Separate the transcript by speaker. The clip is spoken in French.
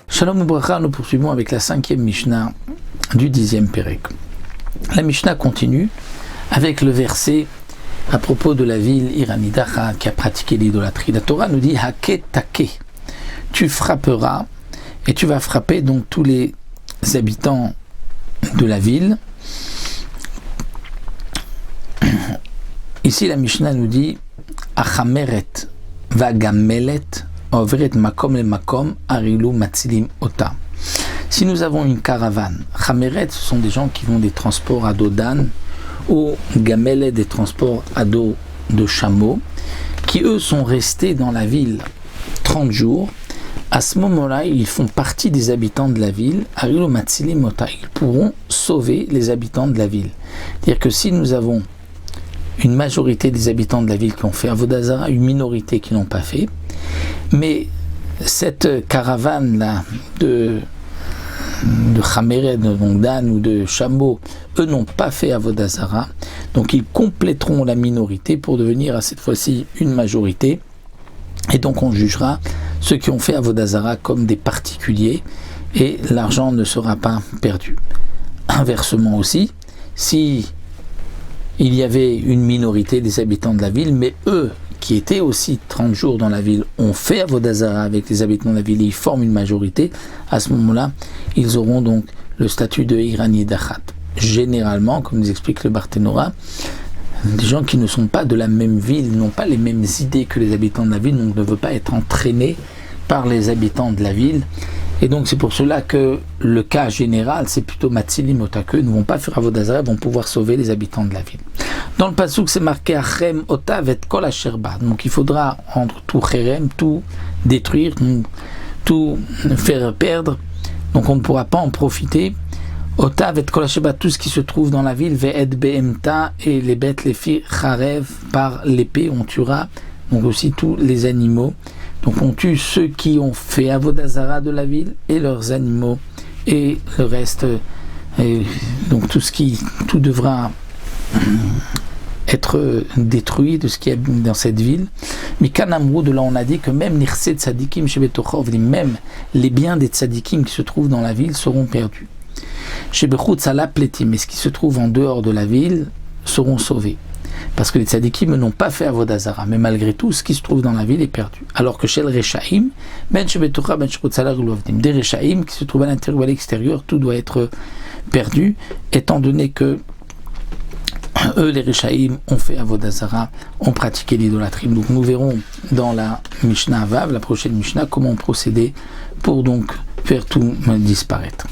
Speaker 1: Shalom Ubracha, nous poursuivons avec la 5e Mishnah du 10e Pérek. La Mishnah continue avec le verset à propos de la ville Iranidacha qui a pratiqué l'idolâtrie. La Torah nous dit Hake Take, tu frapperas et tu vas frapper donc tous les habitants de la ville. Ici la Mishnah nous dit Achameret Vagamelet Overet Makom le Makom Arilu Matzilim Ota. Si nous avons une caravane, Chameret, ce sont des gens qui vont des transports à dos d'âne, ou Gamelet, des transports à dos de chameaux, qui eux sont restés dans la ville 30 jours. À ce moment-là, ils font partie des habitants de la ville. Arilu Matzilim Ota. Ils pourront sauver les habitants de la ville. C'est-à-dire que si nous avons une majorité des habitants de la ville qui ont fait Avodah Zara, une minorité qui n'ont pas fait, mais cette caravane-là de Chameret, donc d'âne ou de chameau, eux n'ont pas fait Avodah Zara, donc ils compléteront la minorité pour devenir à cette fois-ci une majorité, et donc on jugera ceux qui ont fait Avodah Zara comme des particuliers, et l'argent ne sera pas perdu. Inversement aussi, si il y avait une minorité des habitants de la ville, mais eux, qui étaient aussi 30 jours dans la ville, ont fait Avodah Zara avec les habitants de la ville et ils forment une majorité, à ce moment-là, ils auront donc le statut de Irani Dachat. Généralement, comme nous explique le Barthénora, des gens qui ne sont pas de la même ville, n'ont pas les mêmes idées que les habitants de la ville, donc ne veulent pas être entraînés par les habitants de la ville. Et donc c'est pour cela que le cas général, c'est plutôt Matzilim Ota, qu'eux ne vont pas faire Avodah Zara, vont pouvoir sauver les habitants de la ville. Dans le pasuk, c'est marqué Achem Ota vet kol asher ba. Donc il faudra rendre tout Cherem, tout détruire, tout faire perdre. Donc on ne pourra pas en profiter. Ota vet kol asher ba, tout ce qui se trouve dans la ville, ve'ed behemta, et les bêtes, les filles, charev, par l'épée, on tuera. Donc aussi tous les animaux. Donc on tue ceux qui ont fait Avodah Zara de la ville et leurs animaux et le reste. Et donc tout devra être détruit de ce qu'il y a dans cette ville. Mais Kanamrou, de là on a dit que même Nirse Tzadikim chez Betochov, même les biens des Tzadikim qui se trouvent dans la ville seront perdus. Chez Bechut Salah Pletim, mais ce qui se trouve en dehors de la ville seront sauvés. Parce que les tzadikim n'ont pas fait Avodah Zara, mais malgré tout, ce qui se trouve dans la ville est perdu. Alors que chez le Rechaim, ben Shebetocha, ben Shebut Salah Ulovdim, des Rechaim qui se trouvent à l'intérieur ou à l'extérieur, tout doit être perdu, étant donné que eux, les Rechaim, ont fait Avodah Zara, ont pratiqué l'idolâtrie. Donc nous verrons dans la Mishnah Vav, la prochaine Mishnah, comment procéder pour donc faire tout disparaître.